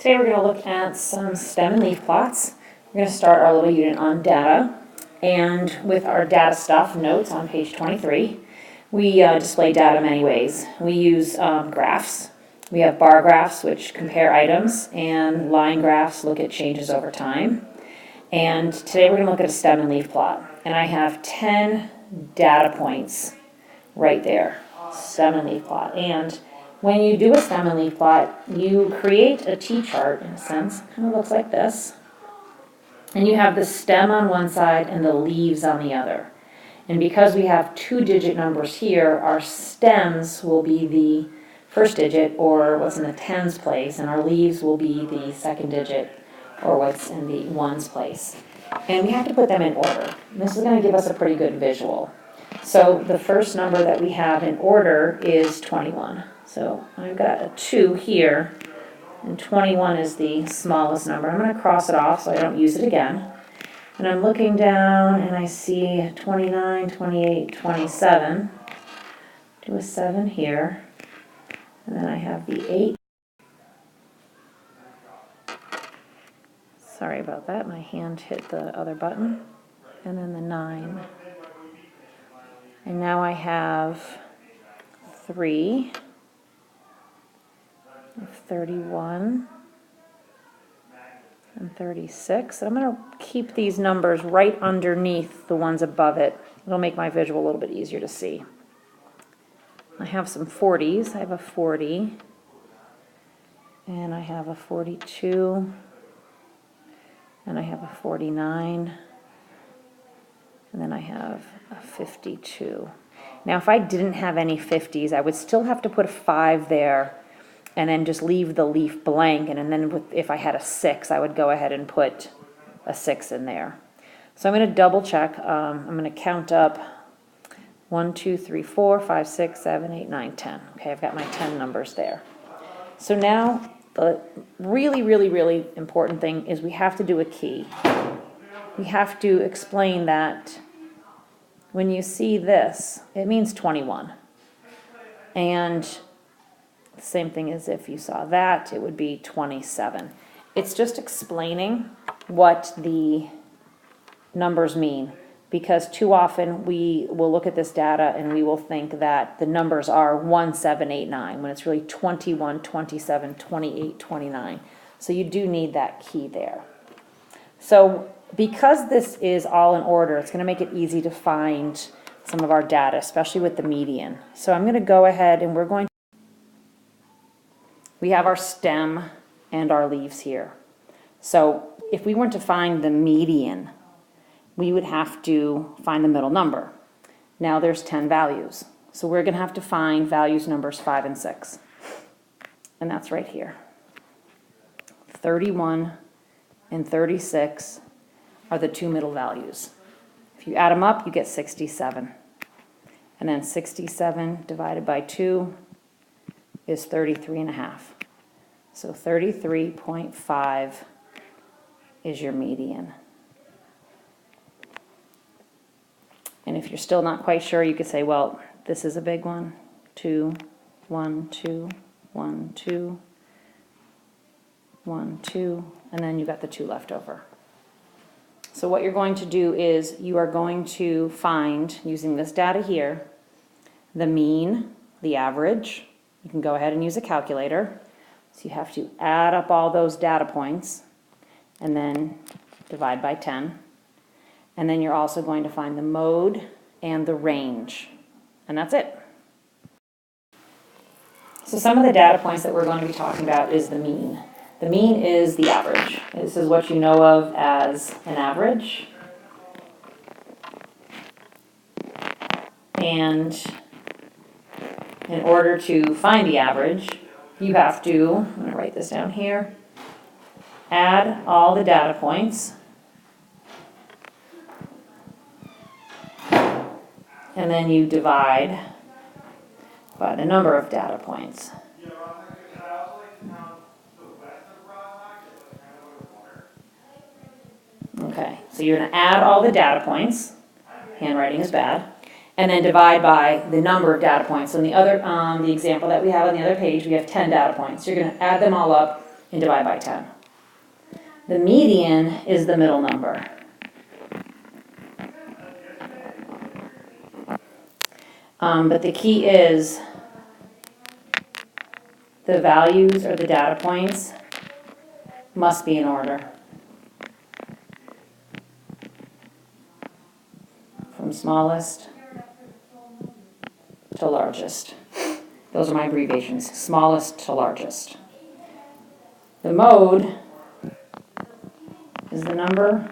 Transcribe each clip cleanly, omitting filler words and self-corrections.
Today we're going to look at some stem and leaf plots. We're going to start our little unit on data, and with our data stuff notes on page 23, we display data many ways. We use graphs. We have bar graphs, which compare items, and line graphs look at changes over time. And today we're going to look at a stem and leaf plot, and I have 10 data points right there, stem and leaf plot. And when you do a stem and leaf plot, you create a T-chart, in a sense. Kind of looks like this. And you have the stem on one side and the leaves on the other. And because we have two-digit numbers here, our stems will be the first digit, or what's in the tens place, and our leaves will be the second digit, or what's in the ones place. And we have to put them in order. And this is going to give us a pretty good visual. So the first number that we have in order is 21. So I've got a 2 here, and 21 is the smallest number. I'm going to cross it off so I don't use it again. And I'm looking down and I see 29, 28, 27. Do a 7 here. And then I have the 8. Sorry about that, my hand hit the other button. And then the 9. And now I have 3. 31 and 36. I'm going to keep these numbers right underneath the ones above it. It'll make my visual a little bit easier to see. I have some 40s. I have a 40, and I have a 42, and I have a 49, and then I have a 52. Now, if I didn't have any 50s, I would still have to put a 5 there and then just leave the leaf blank, and then if I had a 6, I would go ahead and put a 6 in there. So I'm going to double check. I'm going to count up 1, 2, 3, 4, 5, 6, 7, 8, 9, 10. Okay, I've got my 10 numbers there. So now the really, really, really important thing is we have to do a key. We have to explain that when you see this, it means 21. And the same thing as if you saw that, it would be 27. It's just explaining what the numbers mean, because too often we will look at this data and we will think that the numbers are 1, 7, 8, 9, when it's really 21, 27, 28, 29. So you do need that key there. So because this is all in order, it's going to make it easy to find some of our data, especially with the median. So I'm going to go ahead and we have our stem and our leaves here. So if we want to find the median, we would have to find the middle number. Now there's 10 values. So we're going to have to find values numbers 5 and 6. And that's right here. 31 and 36 are the two middle values. If you add them up, you get 67. And then 67 divided by 2 is 33.5. So 33.5 is your median. And if you're still not quite sure, you could say, well, this is a big one. 2, 1, 2, 1, 2, 1, 2, and then you've got the 2 left over. So what you're going to do is you are going to find, using this data here, the mean, the average. You can go ahead and use a calculator. So you have to add up all those data points and then divide by 10. And then you're also going to find the mode and the range. And that's it. So some of the data points that we're going to be talking about is the mean. The mean is the average. This is what you know of as an average. And in order to find the average, you have to, I'm going to write this down here, add all the data points, and then you divide by the number of data points. Okay, so you're going to add all the data points, handwriting is bad, and then divide by the number of data points. So in the other, the example that we have on the other page, we have 10 data points. You're going to add them all up and divide by 10. The median is the middle number. But the key is the values or the data points must be in order. From smallest to largest. Those are my abbreviations, smallest to largest. The mode is the number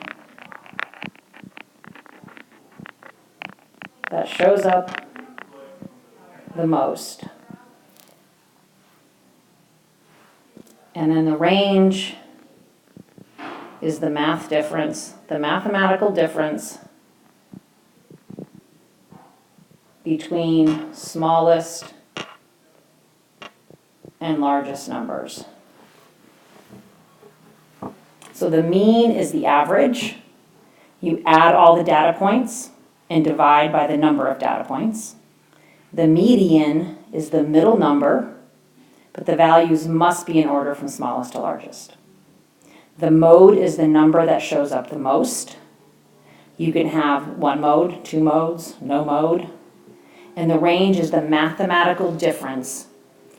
that shows up the most. And then the range is the math difference, the mathematical difference between smallest and largest numbers. So the mean is the average. You add all the data points and divide by the number of data points. The median is the middle number, but the values must be in order from smallest to largest. The mode is the number that shows up the most. You can have one mode, two modes, no mode. And the range is the mathematical difference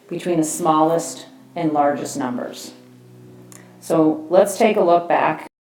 between the smallest and largest numbers. So let's take a look back